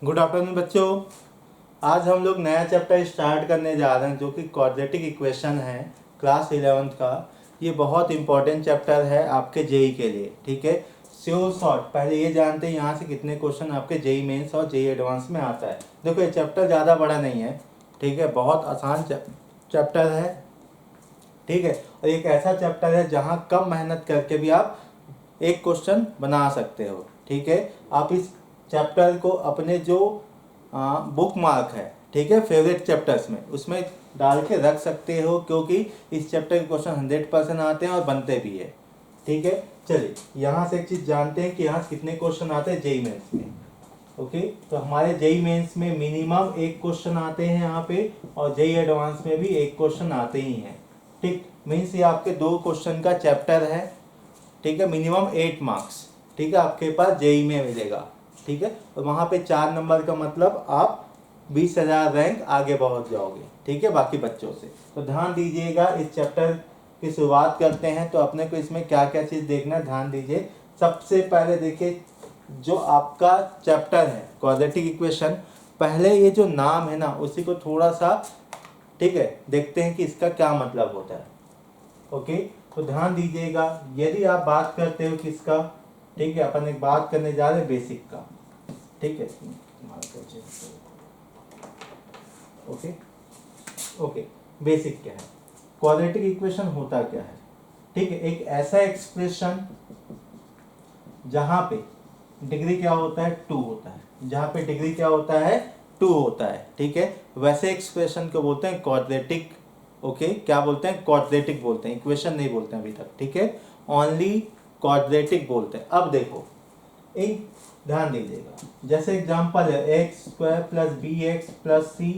Good afternoon बच्चों। आज हम लोग नया चैप्टर स्टार्ट करने जा रहे हैं जो कि क्वाड्रेटिक इक्वेशन है क्लास 11th का। ये बहुत इंपॉर्टेंट चैप्टर है आपके जेई के लिए, ठीक है। श्योर शॉर्ट पहले ये जानते हैं यहाँ से कितने क्वेश्चन आपके जेई मेंस और जेई एडवांस में आता है। देखो ये चैप्टर ज़्यादा बड़ा नहीं है, ठीक है, बहुत आसान चैप्टर है, ठीक है। और एक ऐसा चैप्टर है जहाँ कम मेहनत करके भी आप एक क्वेश्चन बना सकते हो, ठीक है। आप इस चैप्टर को अपने जो बुक मार्क है, ठीक है, फेवरेट चैप्टर्स में उसमें डाल के रख सकते हो, क्योंकि इस चैप्टर के क्वेश्चन 100% आते हैं और बनते भी है, ठीक है। चलिए यहाँ से एक चीज़ जानते हैं कि यहाँ से कितने क्वेश्चन आते हैं जेई मेंस में। ओके, तो हमारे जेई मेंस में मिनिमम एक क्वेश्चन आते हैं यहाँ पे, और जेई एडवांस में भी एक क्वेश्चन आते ही हैं, ठीक। मीन्स ये आपके 2 क्वेश्चन का चैप्टर है, ठीक है। मिनिमम 8 मार्क्स, ठीक है, आपके पास जेई में मिलेगा, ठीक है। और वहाँ पे 4 नंबर का मतलब आप 20,000 रैंक आगे पहुँच जाओगे, ठीक है, बाकी बच्चों से। तो ध्यान दीजिएगा, इस चैप्टर की शुरुआत करते हैं। तो अपने को इसमें क्या क्या चीज़ देखना है, ध्यान दीजिए। सबसे पहले देखिए जो आपका चैप्टर है क्वाड्रेटिक इक्वेशन, पहले ये जो नाम है ना उसी को थोड़ा सा, ठीक है, देखते हैं कि इसका क्या मतलब होता है। ओके, तो ध्यान दीजिएगा, यदि आप बात करते हो किसका, ठीक है, अपन एक बात करने जा रहे हैं बेसिक का, ठीक है। ओके ओके, बेसिक क्या है, क्वाड्रेटिक इक्वेशन होता क्या है, ठीक है। एक ऐसा एक्सप्रेशन जहां पे डिग्री क्या होता है, 2 होता है, जहां पे डिग्री क्या होता है, 2 होता है, ठीक है। वैसे एक्सप्रेशन को बोलते हैं क्वाड्रेटिक। ओके, क्या बोलते हैं, क्वाड्रेटिक बोलते हैं, इक्वेशन नहीं बोलते हैं अभी तक, ठीक है, ओनली क्वाड्रेटिक बोलते हैं। अब देखो एक ध्यान दीजिएगा, जैसे एग्जांपल है X square plus B x plus C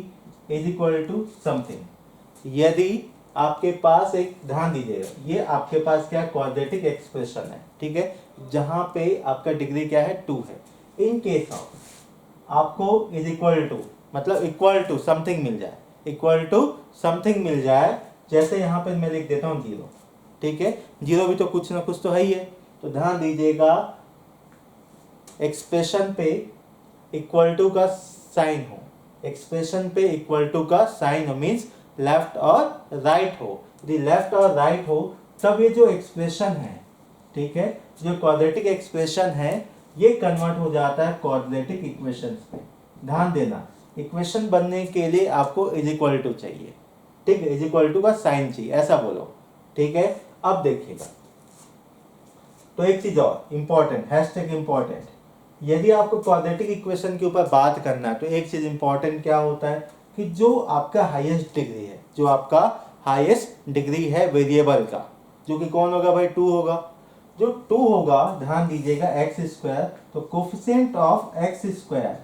is equal to something. यदि आपके पास एक, ध्यान दीजिएगा, ये आपके पास क्या क्वाड्रेटिक एक्सप्रेशन है, ठीक है, जहां पे आपका डिग्री क्या है, 2 है। इन केस ऑफ आपको इज इक्वल टू मतलब इक्वल टू समथिंग मिल जाए, इक्वल टू समथिंग मिल जाए, जैसे यहाँ पे मैं लिख देता हूँ 0, ठीक है। 0 भी तो कुछ ना कुछ तो है ही है। तो ध्यान दीजिएगा, एक्सप्रेशन पे इक्वल टू का साइन हो, एक्सप्रेशन पे इक्वल टू का साइन हो, मीन्स लेफ्ट और राइट हो। यदि लेफ्ट और राइट हो तब ये जो एक्सप्रेशन है, ठीक है, जो क्वाड्रेटिक एक्सप्रेशन है, ये कन्वर्ट हो जाता है क्वाड्रेटिक इक्वेशन पे। ध्यान देना, इक्वेशन बनने के लिए आपको इज इक्वल टू चाहिए, ठीक है, इज इक्वल टू का साइन चाहिए, ऐसा बोलो, ठीक है। अब देखिएगा, तो एक चीज और इंपॉर्टेंट, हैशटैग इंपॉर्टेंट, यदि आपको क्वाड्रेटिक इक्वेशन के ऊपर बात करना है तो एक चीज इंपॉर्टेंट क्या होता है कि जो आपका हाईएस्ट डिग्री है, जो आपका हाईएस्ट डिग्री है वेरिएबल का, जो कि कौन होगा भाई, 2 होगा। जो 2 होगा, ध्यान दीजिएगा, एक्स स्क्वायर, तो coefficient of X square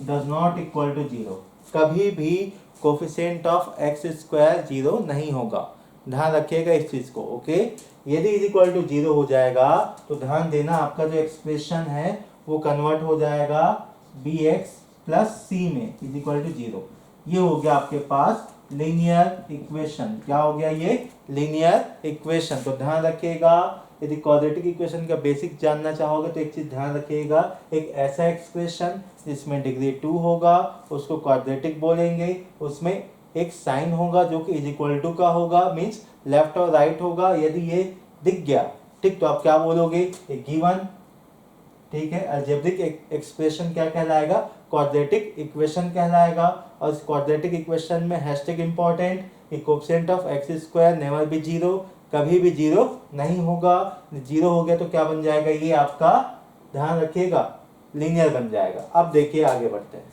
does not equal to 0। कभी भी कोफिशिएंट ऑफ एक्स स्क्वायर 0 नहीं होगा, ध्यान रखिएगा इस चीज को। ओके, यदि इज इक्वल टू 0 हो जाएगा तो ध्यान देना, आपका जो एक्सप्रेशन है वो कन्वर्ट हो जाएगा बी एक्स प्लस सी में, इज इक्वल टू 0। ये हो गया आपके पास लीनियर इक्वेशन। क्या हो गया ये, लीनियर इक्वेशन। तो ध्यान रखिएगा, यदि क्वाड्रेटिक इक्वेशन का बेसिक जानना चाहोगे तो एक चीज ध्यान रखिएगा, एक ऐसा एक्सप्रेशन जिसमें डिग्री 2 होगा उसको क्वाड्रेटिक बोलेंगे, उसमें एक साइन होगा जो कि इज इक्वल टू का होगा, मीन्स लेफ्ट और राइट होगा। यदि ये दिख गया, ठीक, तो आप क्या बोलोगे, ए गिवन, ठीक है। अलजेब्रिक एक्सप्रेशन क्या कहलाएगा, क्वाड्रेटिक इक्वेशन कहलाएगा। और इस क्वाड्रेटिक इक्वेशन में hashtag important, coefficient of X square never be 0, कभी भी 0 नहीं होगा। 0 हो गया तो क्या बन जाएगा, ये आपका, ध्यान रखिएगा, लीनियर बन जाएगा। अब देखिए आगे बढ़ते हैं,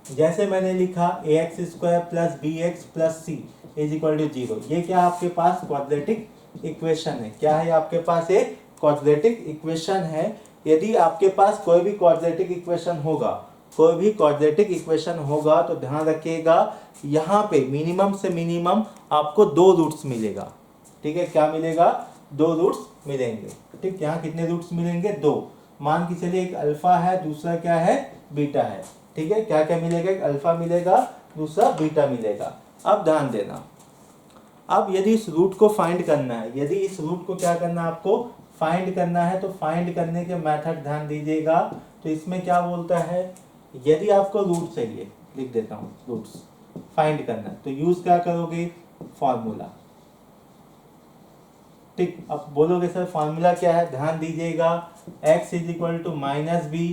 जैसे मैंने लिखा a x square plus B x plus C is equal to 0, ये क्या आपके पास क्वाड्रेटिक इक्वेशन है। क्या है आपके पास, एक क्वाड्रेटिक इक्वेशन है। यदि आपके पास कोई भी क्वाड्रेटिक इक्वेशन होगा, कोई भी क्वाड्रेटिक इक्वेशन होगा, तो ध्यान रखिएगा यहाँ पे मिनिमम से मिनिमम आपको 2 रूट्स मिलेगा, ठीक है। क्या मिलेगा, 2 रूट्स मिलेंगे, ठीक। यहाँ कितने रूट्स मिलेंगे, 2। मान के चलिए एक अल्फा है, दूसरा क्या है, बीटा है, ठीक है। क्या क्या मिलेगा, एक अल्फा मिलेगा, दूसरा बीटा मिलेगा। अब ध्यान देना, अब यदि इस रूट को फाइंड करना है, यदि इस रूट को क्या करना है आपको फाइंड करना है, तो फाइंड करने के मेथड ध्यान दीजिएगा। तो इसमें क्या बोलता है, यदि आपको रूट चाहिए, लिख देता हूँ रूट्स, फाइंड करना है, तो यूज क्या करोगे, फॉर्मूला। ठीक, अब बोलोगे सर फॉर्मूला क्या है, ध्यान दीजिएगा, x is equal to minus b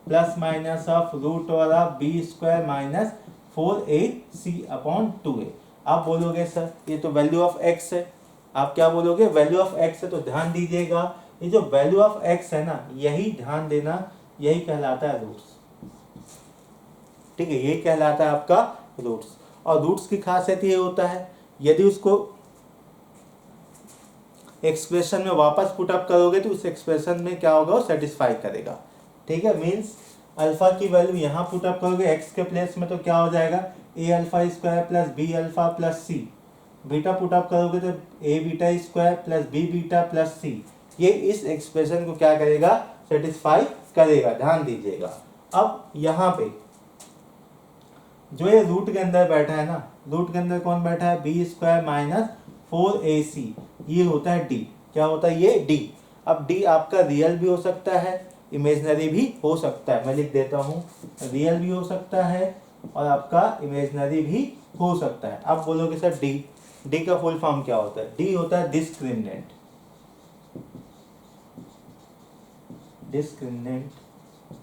plus minus of root वाला b square minus 4ac upon 2a। आप बोलोगे सर ये तो वैल्यू ऑफ x है, आप क्या बोलोगे, वैल्यू ऑफ x है। तो ध्यान दीजिएगा, ये जो वैल्यू ऑफ x है ना, यही ध्यान देना, यही कहलाता है रूट्स। ठीक है, ये कहलाता है आपका रूट्स। और रूट्स की खासियत ये होता है, यदि उसको एक्सप्रेशन में वापस पुट अप करोगे तो उस एक्सप्रेशन में क्या होगा, वो सेटिस्फाई करेगा। ठीक है, मीन्स अल्फा की वैल्यू यहाँ पुट अप करोगे एक्स के प्लेस में, तो क्या हो जाएगा, a alpha square plus b alpha plus c. Beta put up करोगे तो a beta square plus b beta plus c. ये इस एक्सप्रेशन को क्या करेगा, सेटिस्फाई करेगा। ध्यान दीजिएगा, अब यहाँ पे जो ये रूट के अंदर बैठा है ना, रूट के अंदर कौन बैठा है, बी स्क्वायर माइनस 4ac, ये होता है डी। क्या होता है ये, डी। अब डी आपका रियल भी हो सकता है, इमेजनरी भी हो सकता है। मैं लिख देता हूँ, रियल भी हो सकता है और आपका इमेजनरी भी हो सकता है। आप बोलोगे सर डी, डी का फुल फॉर्म क्या होता है, डी होता है डिस्क्रिमिनेंट। डिस्क्रिमिनेंट,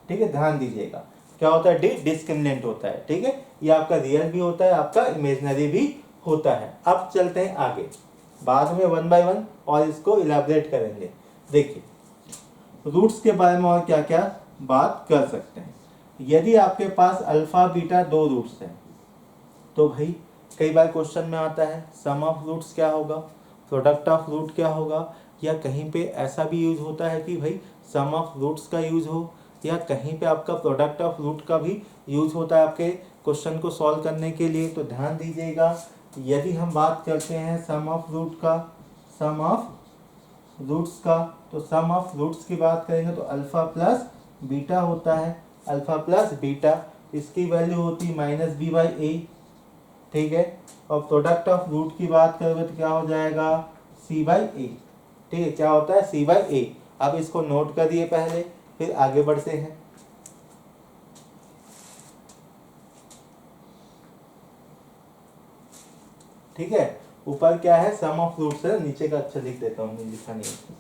ठीक है, ध्यान दीजिएगा, क्या होता है, डी डिस्क्रिमिनेंट होता है। ठीक है, ये आपका रियल भी होता है, आपका इमेजनरी भी होता है। अब चलते हैं आगे, बाद में 1 बाय 1 और इसको इलैबोरेट करेंगे। देखिए रूट्स के बारे में और क्या क्या बात कर सकते हैं। यदि आपके पास अल्फा बीटा दो रूट्स हैं, तो भाई कई बार क्वेश्चन में आता है सम ऑफ रूट्स क्या होगा, प्रोडक्ट ऑफ रूट क्या होगा, या कहीं पे ऐसा भी यूज होता है कि भाई सम ऑफ रूट्स का यूज हो, या कहीं पे आपका प्रोडक्ट ऑफ रूट का भी यूज होता है आपके क्वेश्चन को सॉल्व करने के लिए। तो ध्यान दीजिएगा, यदि हम बात करते हैं सम ऑफ रूट का, सम ऑफ रूट्स का, तो सम ऑफ रूट्स की बात करेंगे तो अल्फा प्लस बीटा होता है, अल्फा प्लस बीटा, इसकी वैल्यू होती है माइनस बी बाई ए। ठीक है, और प्रोडक्ट ऑफ रूट की बात करोगे तो क्या हो जाएगा, सी बाई ए। ठीक है, क्या होता है, सी बाई ए। अब इसको नोट करिए पहले, फिर आगे बढ़ते हैं। ठीक है, ऊपर क्या है, सम ऑफ रूट्स है, नीचे का अच्छा लिख देता हूँ, लिखा नहीं है।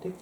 ठीक,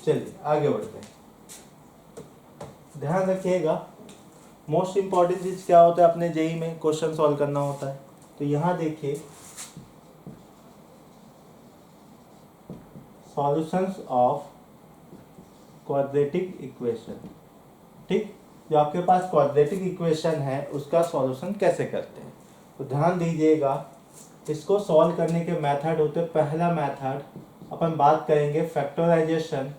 चलिए आगे बढ़ते हैं। ध्यान रखिएगा, मोस्ट इंपॉर्टेंट चीज क्या होता है, अपने जेई में क्वेश्चन सॉल्व करना होता है। तो यहाँ देखिए सॉल्यूशंस ऑफ क्वाड्रेटिक इक्वेशन। ठीक, जो आपके पास क्वाड्रेटिक इक्वेशन है उसका सॉल्यूशन कैसे करते हैं। तो ध्यान दीजिएगा, इसको सॉल्व करने के मेथड होते हैं। पहला मेथड अपन बात करेंगे फैक्टराइजेशन।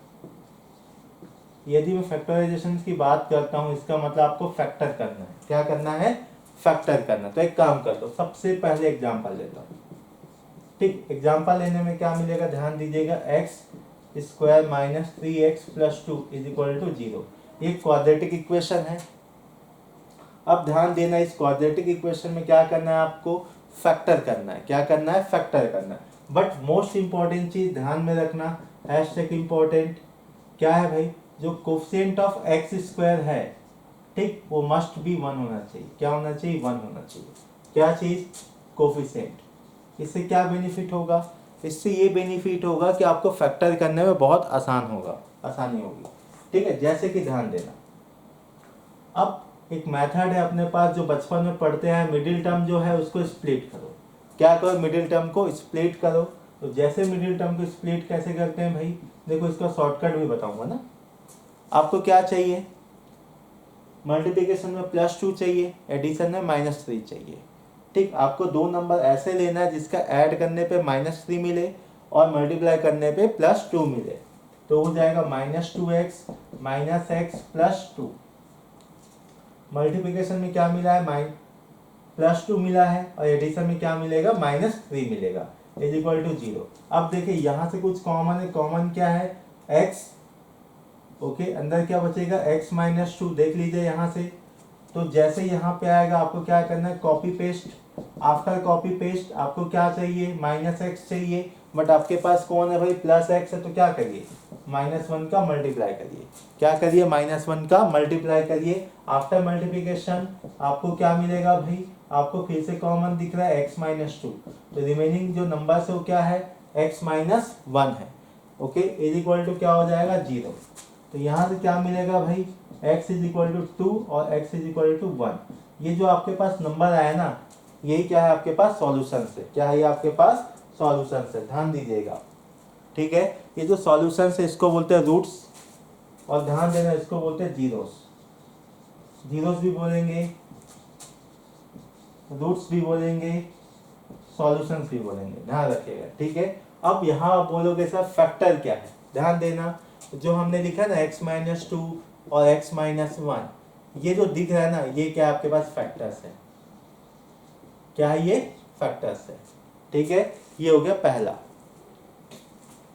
यदि मैं फैक्टराइजेशन की बात करता हूँ, इसका मतलब आपको फैक्टर करना है। क्या करना है, फैक्टर करना। तो एक काम कर दो, सबसे पहले एग्जांपल लेता हूँ। ठीक, एग्जांपल लेने में क्या मिलेगा, ध्यान दीजिएगा, X square minus 3x plus 2 is equal to 0। ये क्वाड्रेटिक इक्वेशन है। अब ध्यान देना, इस क्वाड्रेटिक इक्वेशन में क्या करना है, आपको फैक्टर करना है। क्या करना है, फैक्टर करना है। बट मोस्ट इंपॉर्टेंट चीज ध्यान में रखना, हैशटैग इंपॉर्टेंट क्या है भाई, जो कोफिशिएंट ऑफ एक्स स्क्वायर है, ठीक, वो मस्ट बी 1 होना चाहिए। क्या होना चाहिए, 1 होना चाहिए। क्या चीज, कोफिशिएंट। इससे क्या बेनिफिट होगा, इससे ये बेनिफिट होगा कि आपको फैक्टर करने में बहुत आसान होगा, आसानी होगी। ठीक है, जैसे कि ध्यान देना, अब एक मेथड है अपने पास जो बचपन में पढ़ते हैं, मिडिल टर्म जो है उसको स्प्लिट करो। क्या करो, मिडिल टर्म को स्प्लिट करो। तो जैसे मिडिल टर्म को स्प्लिट कैसे करते हैं भाई, देखो इसका शॉर्टकट भी बताऊंगा ना। आपको क्या चाहिए, मल्टीप्लिकेशन में +2 चाहिए, एडिशन में -3 चाहिए। ठीक, आपको दो नंबर ऐसे लेना है जिसका ऐड करने पे -3 मिले और मल्टीप्लाई करने पे +2 मिले। तो हो जाएगा -2x -x+2। मल्टीप्लिकेशन में क्या मिला है, +2 मिला है, और एडिशन में क्या मिलेगा, -3 मिलेगा, इज इक्वल टू 0। अब देखिए यहाँ से कुछ कॉमन है, कॉमन क्या है, x। ओके, अंदर क्या बचेगा, x -2। देख लीजिए यहाँ से, तो जैसे यहाँ पे आएगा आपको क्या करना है, copy paste. After copy paste आपको क्या चाहिए, -x चाहिए, बट आपके पास कौन है भाई, +x है, तो क्या करिए, -1 का मल्टीप्लाई करिए। क्या करिए, -1 का मल्टीप्लाई करिए। आफ्टर मल्टीप्लिकेशन आपको क्या मिलेगा भाई, आपको फिर से कॉमन दिख रहा है x -2, तो रिमेनिंग जो नंबर है वो क्या है, x -1 है। ओके, इज इक्वल टू क्या हो जाएगा, 0। तो यहाँ से क्या मिलेगा भाई, x इज इक्वल टू 2 और x इज इक्वल टू 1। ये जो आपके पास नंबर आया ना, यही क्या है आपके पास, सॉल्यूशन से। क्या है आपके पास, सॉल्यूशन से, ध्यान दीजिएगा। ठीक है, ये जो सॉल्यूशन है इसको बोलते हैं रूट्स, और ध्यान देना इसको बोलते हैं जीरोस। जीरोस भी बोलेंगे, रूट्स भी बोलेंगे, सॉल्यूशंस भी बोलेंगे, ध्यान रखिएगा। ठीक है, अब यहाँ आप बोलोगे सर फैक्टर क्या है, ध्यान देना। जो हमने लिखा ना x -2 और x -1, ये जो दिख रहा है ना, ये क्या आपके पास फैक्टर्स है। क्या है ये, फैक्टर्स है। ठीक है, ये हो गया पहला।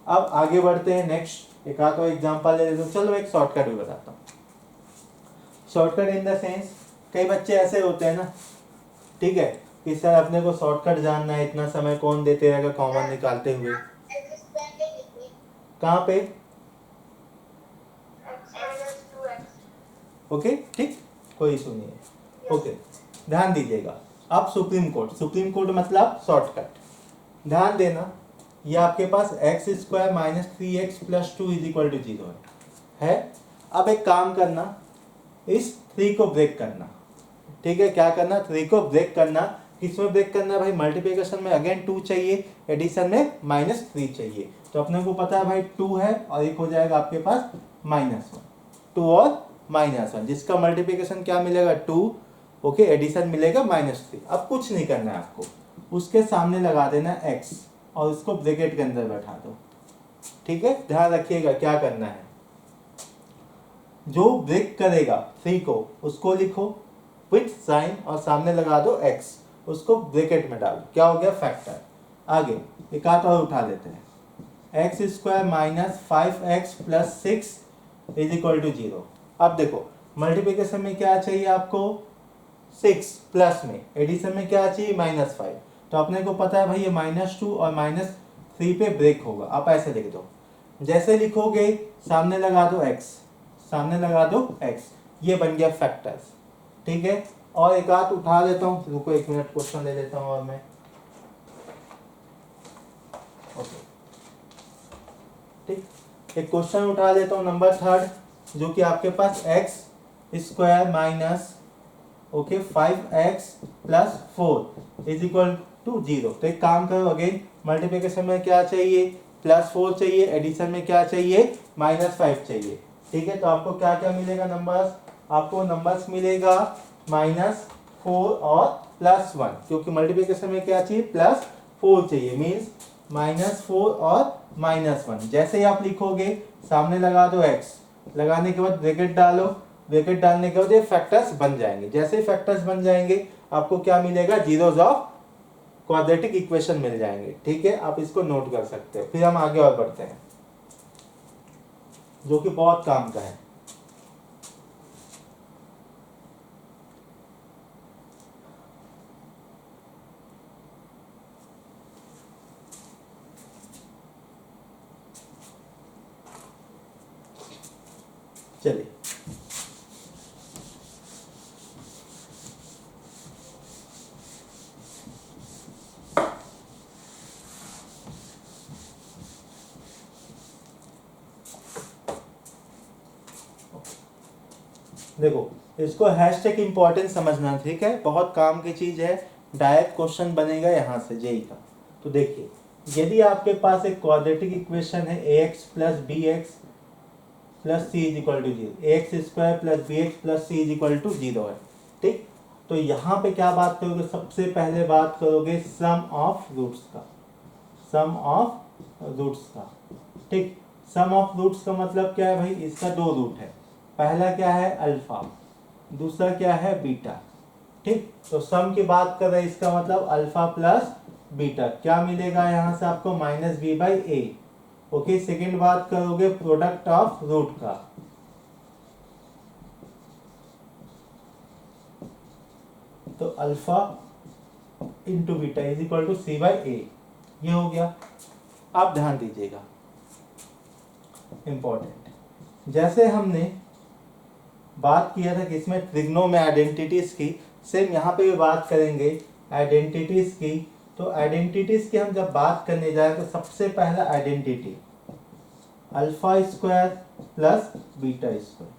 अब आगे बढ़ते हैं, नेक्स्ट एक आध और एग्जांपल ले लेते हैं। चलो एक शॉर्टकट भी बताता हूँ। शॉर्टकट इन द सेंस, कई बच्चे ऐसे होते हैं ना, ठीक है, कि सर अपने को शॉर्टकट जानना है, इतना समय कौन देते रहेगा कॉमन निकालते हुए। कहाँ पे, ओके, ठीक, कोई इशू नहीं है। ओके, ध्यान दीजिएगा। अब सुप्रीम कोर्ट, सुप्रीम कोर्ट मतलब शॉर्टकट। ध्यान देना, ये आपके पास x² - 3x+2 is equal to 0 है। अब एक काम करना, इस 3 को ब्रेक करना। ठीक है, क्या करना, 3 को ब्रेक करना। किसमें ब्रेक करना भाई, मल्टीप्लिकेशन में अगेन 2 चाहिए, एडिशन में -3 चाहिए। तो अपने को पता है भाई 2 है, और एक हो जाएगा आपके पास -1, 2 और -1, जिसका मल्टीप्लिकेशन क्या मिलेगा, 2। ओके, एडिशन मिलेगा -3। अब कुछ नहीं करना है आपको, उसके सामने लगा देना x और उसको ब्रैकेट के अंदर बैठा दो। ठीक है, ध्यान रखिएगा क्या करना है, जो ब्रेक करेगा 3 को उसको लिखो विथ साइन और सामने लगा दो x, उसको ब्रैकेट में डालो। क्या हो गया, फैक्टर। आगे एक आध और उठा लेते हैं, x² - 5x+6 is equal to 0। अब देखो मल्टीप्लिकेशन में क्या चाहिए आपको, 6, प्लस में एडिशन में क्या चाहिए, -5। तो अपने को पता है भाई ये -2 और -3 पे ब्रेक होगा। आप ऐसे लिख दो, जैसे लिखोगे सामने लगा दो x, सामने लगा दो x, ये बन गया फैक्टर्स। ठीक है, और एक आध उठा लेता हूँ, रुको 1 मिनट, क्वेश्चन ले लेता हूँ और मैं। ओके, ठीक, एक क्वेश्चन उठा लेता हूँ नंबर 3, जो कि आपके पास x² okay 5x+4 is equal to 0। तो एक काम करो, अगेन मल्टीप्लिकेशन में क्या चाहिए, +4 चाहिए, एडिशन में क्या चाहिए, -5 चाहिए। ठीक है, तो आपको क्या क्या मिलेगा नंबर्स, आपको नंबर्स मिलेगा -4 और +1, क्योंकि मल्टीप्लिकेशन में क्या चाहिए, +4 चाहिए, मीन्स -4 और -1। जैसे ही आप लिखोगे सामने लगा दो x, लगाने के बाद ब्रैकेट डालो, ब्रैकेट डालने के बाद ये फैक्टर्स बन जाएंगे। जैसे ही फैक्टर्स बन जाएंगे आपको क्या मिलेगा, जीरोस ऑफ क्वाड्रेटिक इक्वेशन मिल जाएंगे। ठीक है, आप इसको नोट कर सकते हो। फिर हम आगे और बढ़ते हैं, जो कि बहुत काम का है। चलिए, देखो इसको हैशटैग इंपॉर्टेंस समझना, ठीक है, बहुत काम की चीज है। डायरेक्ट क्वेश्चन बनेगा यहाँ से जेई का। तो देखिए, यदि आपके पास एक क्वाड्रेटिक इक्वेशन है ax + bx plus C is equal to zero, A x square plus B x plus C is equal to zero है। ठीक, तो यहाँ पे क्या बात करोगे, सबसे पहले बात करोगे सम ऑफ रूट्स का, सम ऑफ रूट्स का। ठीक, सम ऑफ रूट्स का मतलब क्या है भाई, इसका दो रूट है, पहला क्या है अल्फा, दूसरा क्या है बीटा। ठीक, तो सम की बात कर रहे हैं, इसका मतलब अल्फा प्लस बीटा, क्या मिलेगा यहाँ से आपको minus b by a. Okay, second बात करोगे प्रोडक्ट ऑफ रूट का, तो alpha into beta is equal to c by a, ये हो गया। आप ध्यान दीजिएगा, इंपॉर्टेंट, जैसे हमने बात किया था कि इसमें ट्रिग्नो में आइडेंटिटीज की, सेम यहाँ पे भी बात करेंगे आइडेंटिटीज की। तो आइडेंटिटीज की हम जब बात करने जाए तो सबसे पहला identity alpha square plus beta square.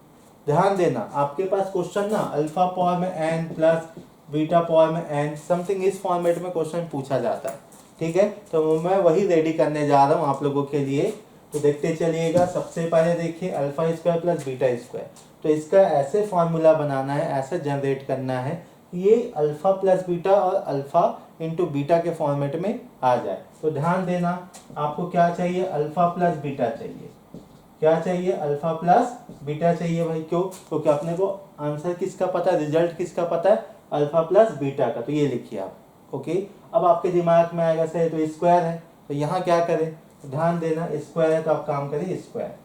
ध्यान देना, आपके पास क्वेश्चन ना अल्फा पावर में एन प्लस बीटा पावर में एन समथिंग इस फॉर्मेट में क्वेश्चन पूछा जाता है। ठीक है, तो मैं वही रेडी करने जा रहा हूँ आप लोगों के लिए, तो देखते चलिएगा। सबसे पहले देखिए alpha square plus beta square, तो इसका ऐसे फॉर्मूला बनाना है, ऐसे जनरेट करना है ये अल्फा प्लस बीटा और अल्फा इंटू बीटा के फॉर्मेट में आ जाए। तो ध्यान देना, आपको क्या चाहिए, अल्फा प्लस बीटा चाहिए। क्या चाहिए, अल्फा प्लस बीटा चाहिए भाई। क्यों, क्योंकि अपने को आंसर किसका पता है, रिजल्ट किसका पता है, अल्फा प्लस बीटा का। तो ये लिखिए आप। ओके, अब आपके दिमाग में आएगा सर तो स्क्वायर है, तो यहाँ क्या करें, ध्यान देना, स्क्वायर है तो आप काम करें स्क्वायर।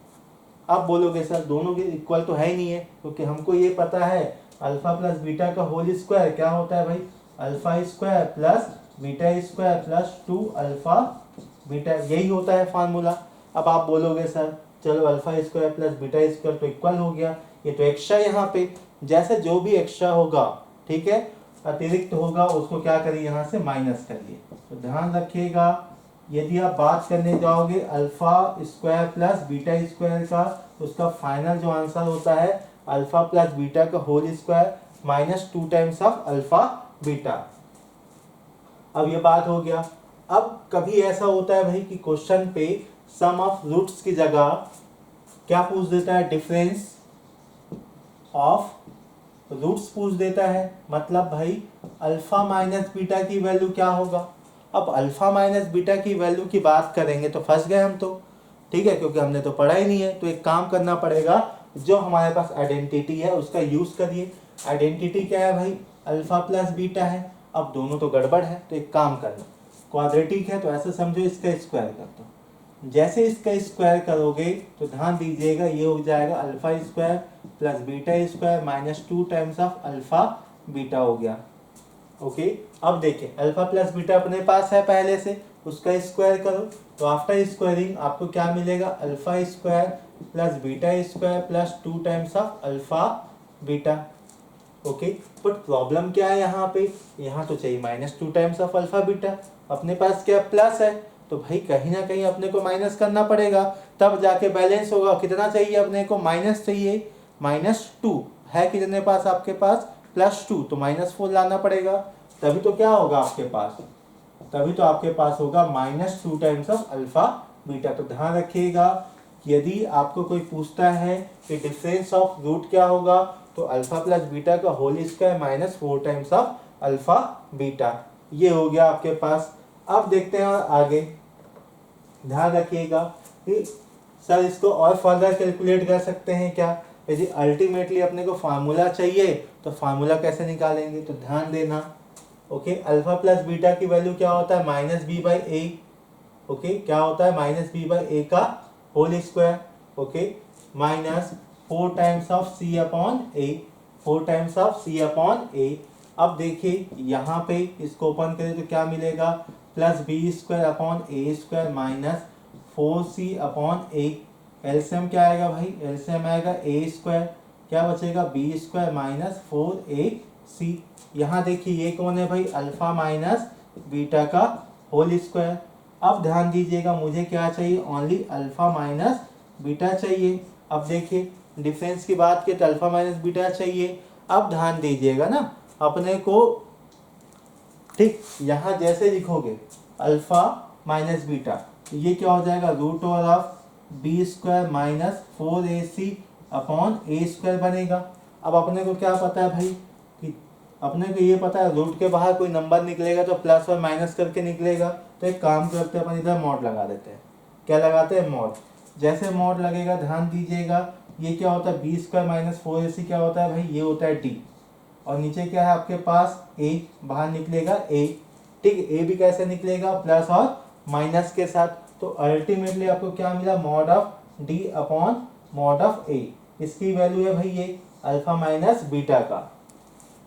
आप बोलोगे सर दोनों के इक्वल तो है ही नहीं है, क्योंकि हमको ये पता है अल्फा प्लस बीटा का होल स्क्वायर क्या होता है भाई, alpha square plus beta square plus 2 alpha beta, यही होता है फार्मूला। अब आप बोलोगे सर चलो alpha square plus beta square तो इक्वल हो गया, ये तो एक्स्ट्रा यहाँ पे, जैसे जो भी एक्स्ट्रा होगा, ठीक है, अतिरिक्त होगा, उसको क्या करिए यहाँ से माइनस करिए। तो ध्यान रखिएगा, यदि आप बात करने जाओगे alpha square plus beta square का, तो उसका फाइनल जो आंसर होता है अल्फा प्लस बीटा का whole square minus 2 times of alpha beta. अब ये बात हो गया। अब कभी ऐसा होता है भाई कि क्वेश्चन पे सम ऑफ रूट्स की जगह क्या पूछ देता है, डिफरेंस ऑफ रूट्स पूछ देता है। मतलब भाई अल्फा माइनस बीटा की वैल्यू क्या होगा। अब अल्फा माइनस बीटा की वैल्यू की बात करेंगे तो फंस गए हम तो, ठीक है, क्योंकि हमने तो पढ़ा ही नहीं है। तो एक काम करना पड़ेगा, जो हमारे पास आइडेंटिटी है उसका यूज करिए। आइडेंटिटी क्या है भाई, अल्फा प्लस बीटा है। अब दोनों तो गड़बड़ है, तो एक काम करना, क्वाड्रेटिक है तो ऐसे समझो इसका स्क्वायर कर दो। जैसे इसका स्क्वायर करोगे तो ध्यान दीजिएगा ये हो जाएगा alpha square plus beta square minus 2 times of alpha beta हो गया। ओके, अब देखिए अल्फा प्लस बीटा अपने पास है पहले से, उसका स्क्वायर करो, तो आफ्टर स्क्वायरिंग आपको क्या मिलेगा, alpha square plus beta square plus 2 times of alpha beta. Okay, but problem क्या है यहाँ पे, यहाँ तो चाहिए minus 2 times of alpha beta, अपने पास क्या प्लस है, तो भाई कहीं ना कहीं अपने को माइनस करना पड़ेगा, तब जाके बैलेंस होगा। कितना चाहिए अपने को, माइनस चाहिए, -2 है कितने पास आपके पास, +2, तो -4 लाना पड़ेगा, तभी तो क्या होगा आपके पास, तभी तो आपके पास होगा -2 टाइम्स ऑफ अल्फा बीटा। तो ध्यान रखिएगा, यदि आपको कोई पूछता है कि डिफरेंस ऑफ रूट क्या होगा, तो अल्फा प्लस बीटा का whole square -4 times of alpha beta, ये हो गया आपके पास। अब देखते हैं आगे, ध्यान रखिएगा कि सर इसको और फर्दर कैलकुलेट कर सकते हैं क्या, यदि अल्टीमेटली अपने को फार्मूला चाहिए तो फार्मूला कैसे निकालेंगे, तो ध्यान देना। ओके, अल्फा प्लस बीटा की वैल्यू क्या होता है, -b/a। ओके, क्या होता है, -b/a का whole square. Okay, -4 times of c/a, 4 times of c/a। अब देखिए यहाँ पे इसको ओपन करें तो क्या मिलेगा, +b² माइनस 4c/a। एलसीएम क्या आएगा भाई, एलसीएम आएगा a², क्या बचेगा b² माइनस 4ac। यहाँ देखिए ये कौन है भाई, अल्फा माइनस बीटा का होल स्क्वायर। अब ध्यान दीजिएगा, मुझे क्या चाहिए, ओनली अल्फा माइनस बीटा चाहिए। अब देखिए डिफरेंस की बात की तो अल्फा माइनस बीटा चाहिए। अब ध्यान दीजिएगा ना अपने को, ठीक, यहाँ जैसे लिखोगे अल्फा माइनस बीटा, तो ये क्या हो जाएगा, √ऑफ B square minus 4ac upon A square बनेगा। अब अपने को क्या पता है भाई कि अपने को ये पता है रूट के बाहर कोई नंबर निकलेगा तो प्लस और माइनस करके निकलेगा। तो एक काम करते हैं अपन इधर मॉड लगा देते हैं। क्या लगाते हैं? मॉड। जैसे मॉड लगेगा ध्यान दीजिएगा ये क्या होता है बी स्क्वायर माइनस 4ac क्या होता है भाई ये होता है डी। और नीचे क्या है आपके पास ए, बाहर निकलेगा ए। ठीक है, ए भी कैसे निकलेगा? प्लस और माइनस के साथ। तो अल्टीमेटली आपको क्या मिला? Mod of d upon mod of a. इसकी वैल्यू है भाई ये अल्फा माइनस बीटा का।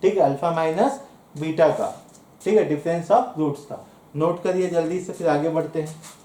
ठीक है, अल्फा माइनस बीटा का। ठीक है, डिफरेंस ऑफ रूट्स का। नोट करिए जल्दी से फिर आगे बढ़ते हैं।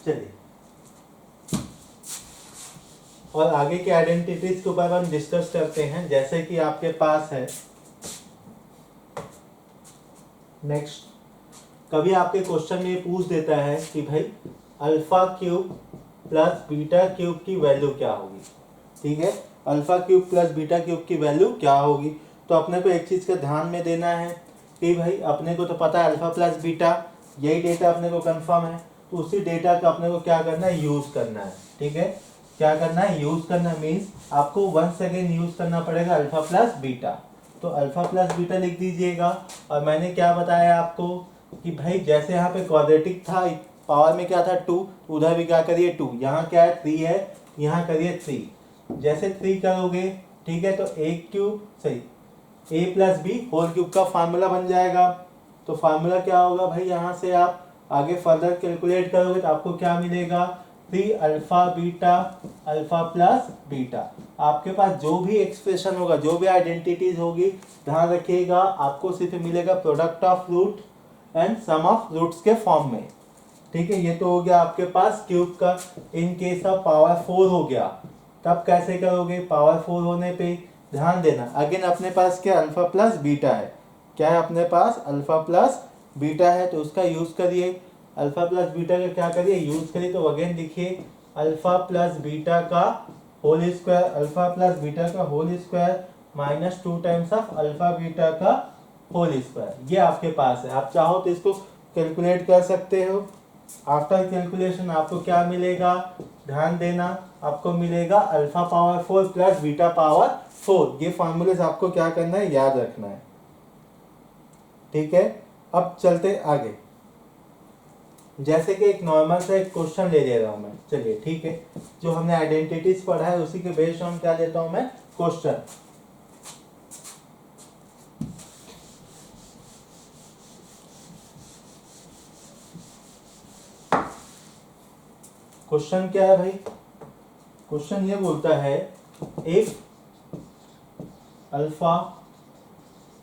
चलिए, और आगे के आइडेंटिटीज के ऊपर हम डिस्कस करते हैं। जैसे कि आपके पास है नेक्स्ट, कभी आपके क्वेश्चन में ये पूछ देता है कि भाई alpha cube plus beta cube की वैल्यू क्या होगी। ठीक है, alpha cube plus beta cube की वैल्यू क्या होगी। तो अपने को एक चीज का ध्यान में देना है कि भाई अपने को तो पता है अल्फा प्लस बीटा, यही डेटा अपने को कंफर्म है। तो उसी डेटा का अपने को क्या करना है? यूज करना है। ठीक है, क्या करना है? यूज करना मीन्स आपको वंस अगेन यूज करना पड़ेगा अल्फा प्लस बीटा। तो अल्फा प्लस बीटा लिख दीजिएगा। और मैंने क्या बताया आपको कि भाई जैसे यहाँ पे क्वाड्रेटिक था, पावर में क्या था 2, उधर भी क्या करिए 2, यहाँ क्या है 3 है, यहाँ करिए 3। जैसे 3 करोगे ठीक है तो ए क्यूब सही ए प्लस बी होल क्यूब का फार्मूला बन जाएगा। तो फार्मूला क्या होगा भाई? यहाँ से आप आगे फर्दर कैलकुलेट करोगे तो आपको क्या मिलेगा? 3 alpha beta alpha plus beta. आपके पास जो भी एक्सप्रेशन होगा, जो भी आइडेंटिटीज होगी, ध्यान रखिएगा आपको सिर्फ मिलेगा product of root and sum of roots के फॉर्म में। ठीक है, ये तो हो गया आपके पास क्यूब का। इन केस ऑफ पावर 4 हो गया तब कैसे करोगे? पावर 4 होने पे ध्यान देना अगेन अपने पास क्या अल्फा प्लस बीटा है। क्या है अपने पास? अल्फा प्लस बीटा है, तो उसका यूज करिए। अल्फा प्लस बीटा का क्या करिए? यूज करिए। तो अगेन लिखिए अल्फा प्लस बीटा का whole square, alpha plus beta का whole square minus 2 times of alpha beta का होल स्क्वायर। ये आपके पास है। आप चाहो तो इसको कैलकुलेट कर सकते हो। आफ्टर कैलकुलेशन आपको क्या मिलेगा? ध्यान देना, आपको मिलेगा alpha power 4 plus beta power 4। ये फॉर्मूलेस आपको क्या करना है? याद रखना है। ठीक है, अब चलते आगे। जैसे कि एक नॉर्मल सा एक क्वेश्चन ले रहा हूं मैं। चलिए ठीक है, जो हमने आइडेंटिटीज पढ़ा है उसी के बेस्ड ऑन क्या लेता हूं मैं? क्वेश्चन। क्वेश्चन क्या है भाई? क्वेश्चन ये बोलता है if alpha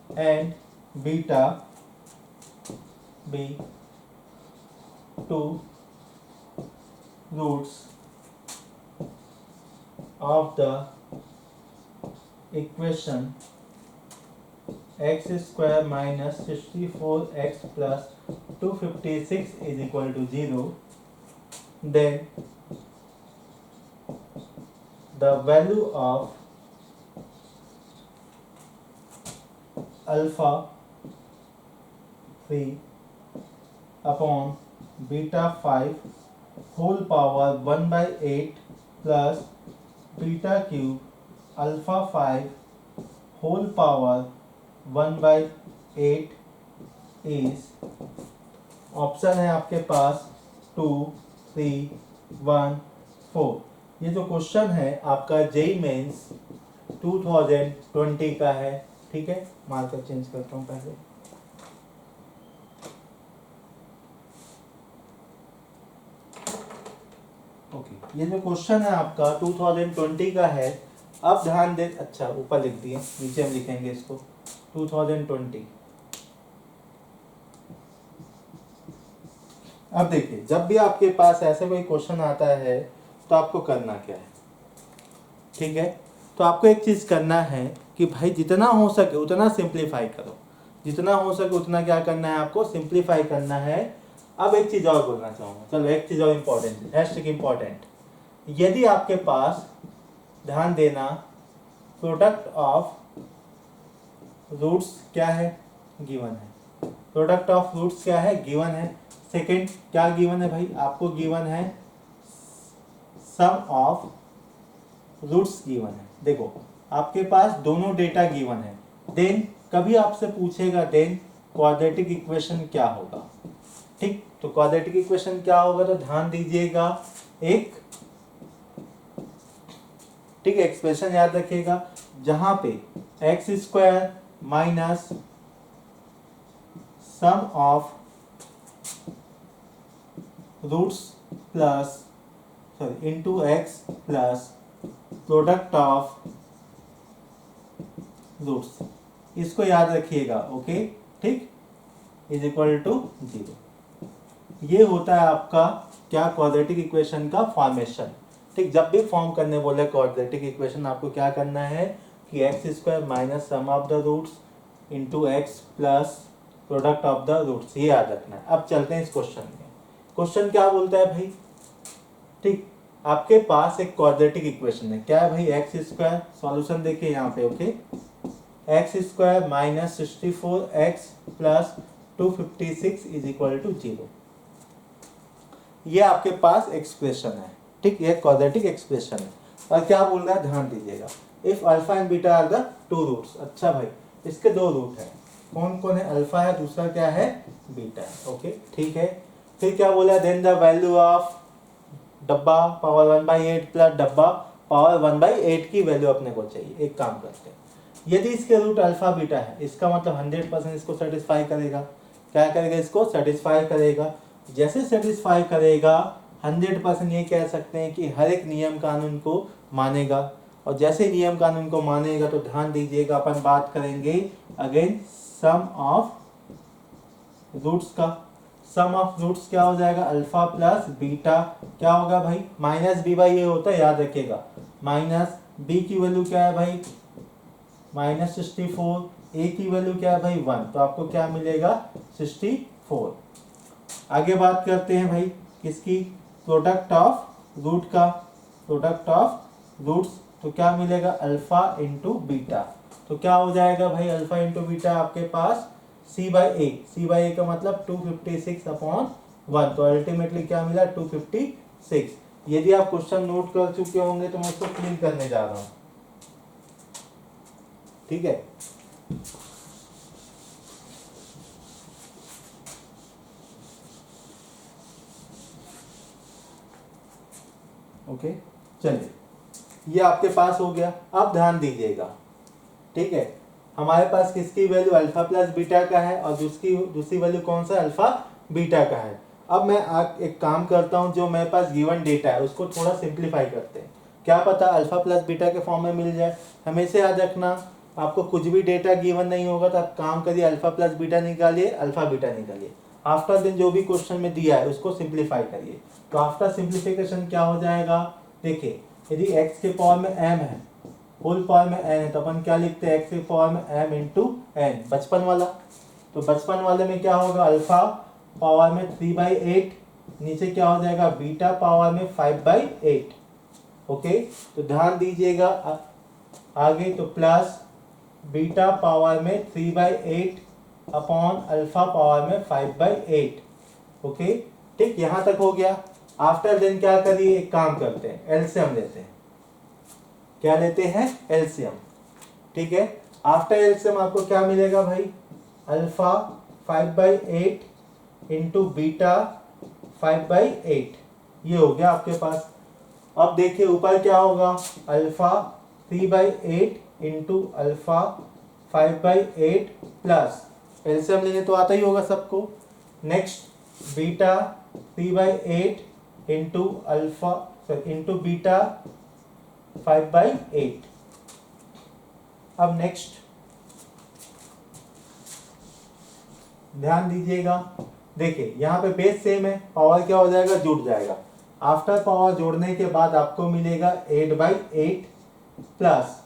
and beta be two roots of the equation x square minus 64x plus 256 is equal to 0, then the value of alpha 3 upon beta 5 whole power 1 by 8 plus beta cube alpha 5 whole power 1 by 8 is option है आपके पास 2 3 1 4। ये जो question है आपका JEE mains 2020 का है। ठीक है, मार्कर चेंज करता हूँ पहले। ओके, ये जो क्वेश्चन है आपका 2020 का है। अब ध्यान दे, अच्छा ऊपर लिख दिए, नीचे हम लिखेंगे इसको 2020। अब देखिए, जब भी आपके पास ऐसा कोई क्वेश्चन आता है तो आपको करना क्या है, ठीक है। तो आपको एक चीज़ करना है कि भाई जितना हो सके उतना सिंप्लीफाई करो, जितना हो सके उतना क्या करना है, आपको सिंप्लीफाई करना है। अब एक चीज़ और बोलना चाहूँगा, चलो एक चीज़ और इम्पोर्टेंट, हैशटैग इम्पोर्टेंट। यदि आपके पास, ध्यान देना, प्रोडक्ट ऑफ रूट्स क्या है, गिवन है। प्रोडक्ट ऑफ रूट्स क्या है, गिवन है। सेकंड क्या गिवन है भाई, आपको गिवन है सम ऑफ रूट्स गिवन है। देखो आपके पास दोनों डेटा गिवन है, देन कभी आपसे पूछेगा देन क्वाड्रेटिक इक्वेशन क्या होगा, ठीक। तो क्वाड्रेटिक इक्वेशन क्या होगा, तो ध्यान दीजिएगा, एक ठीक एक्सप्रेशन याद रखिएगा जहां पे x square minus sum of roots plus sorry into x plus product of roots, इसको याद रखिएगा, ओके, ठीक, इज इक्वल टू 0। ये होता है आपका क्या, क्वाड्रेटिक इक्वेशन का फॉर्मेशन, ठीक। जब भी फॉर्म करने बोले क्वाड्रेटिक इक्वेशन, आपको क्या करना है कि x square minus sum of the roots into x plus product of the roots, ये याद रखना है। अब चलते हैं इस क्वेश्चन में। क्वेश्चन क्या बोलता है भाई, ठीक, आपके पास एक क्वाड्रेटिक इक्वेशन है, क्या है भाई, एक्स स्क्वायर, सॉल्यूशन देखिए यहाँ पे, okay, x square minus 64x plus 256 is equal to 0। ये आपके पास एक्सप्रेशन है, ठीक, ये क्वाड्रेटिक एक्सप्रेशन है। और क्या बोल रहा है, ध्यान दीजिएगा, if alpha and beta are the two roots. अच्छा भाई, इसके दो रूट हैं, कौन कौन है, अल्फा है, दूसरा क्या है, बीटा है, ओके, ठीक है। फिर क्या बोला, देन द वैल्यू ऑफ डब्बा पावर 1/8 प्लस डब्बा पावर 1/8 की वैल्यू अपने को चाहिए। एक काम करते हैं, यदि इसके रूट अल्फा बीटा है, इसका मतलब 100% इसको सेटिस्फाई करेगा। क्या करेगा, इसको सेटिस्फाई करेगा। जैसे सेटिस्फाई करेगा 100% ये कह सकते हैं कि हर एक नियम कानून को मानेगा। और जैसे नियम कानून को मानेगा तो ध्यान दीजिएगा, अपन बात करेंगे अगेन सम ऑफ रूट्स का। सम ऑफ रूट्स क्या हो जाएगा, अल्फा प्लस बीटा क्या होगा भाई, माइनस बी बाई ए होता है, याद रखिएगा। माइनस बी की वैल्यू क्या है भाई, -64, ए की वैल्यू क्या है भाई 1, तो आपको क्या मिलेगा 64। आगे बात करते हैं भाई किसकी, प्रोडक्ट ऑफ रूट का, प्रोडक्ट ऑफ रूट्स, तो क्या मिलेगा अल्फा इंटू बीटा। तो क्या हो जाएगा भाई, अल्फा इंटू बीटा आपके पास सी बाई ए, सी बाई ए का मतलब 256/1, तो अल्टीमेटली क्या मिला 256। यदि आप क्वेश्चन नोट कर चुके होंगे तो मैं उसको क्लीन करने जा रहा हूँ, ठीक है। ओके, चलिए ये आपके पास हो गया। अब ध्यान दीजिएगा, ठीक है, हमारे पास किसकी वैल्यू अल्फा प्लस बीटा का है और दूसरी वैल्यू कौन सा, अल्फा बीटा का है। अब मैं एक काम करता हूं, जो मेरे पास गिवन डेटा है उसको थोड़ा सिंप्लीफाई करते हैं, क्या पता अल्फा प्लस बीटा के फॉर्म में मिल जाए। हमेशा याद रखना, आपको कुछ भी डेटा गिवन नहीं होगा तो आप काम करिए, अल्फा प्लस बीटा निकालिए, अल्फा बीटा निकालिए। आफ्टर देन जो भी क्वेश्चन में दिया है उसको सिंप्लीफाई करिए। तो आफ्टर सिंप्लीफिकेशन क्या हो जाएगा, देखिए यदि x के पावर में m है, होल पावर में n है, तो अपन क्या लिखते हैं, x के पावर में m इंटू n, बचपन वाला। तो बचपन वाले में क्या होगा, अल्फा पावर में 3/8, नीचे क्या हो जाएगा बीटा पावर में 5/8, ओके। तो ध्यान दीजिएगा आगे, तो प्लस बीटा पावर में 3/8 अपॉन अल्फा पावर में 5/8, ओके, ठीक, यहां तक हो गया। आफ्टर देन क्या करिए, एक काम करते हैं, एलसीएम लेते हैं। क्या लेते हैं, एलसीएम, ठीक है। आफ्टर एलसीएम आपको क्या मिलेगा भाई, अल्फा 5/8 इंटू बीटा 5/8, ये हो गया आपके पास। अब देखिए ऊपर क्या होगा, alpha 3/8 into alpha 5/8 plus, LCM लेने तो आता ही होगा सबको। Next beta 3/8 into alpha into beta 5/8, अब नेक्स्ट ध्यान दीजिएगा, देखिए यहाँ पे बेस सेम है, पावर क्या हो जाएगा, जुड़ जाएगा। आफ्टर पावर जोड़ने के बाद आपको मिलेगा 8/8 प्लस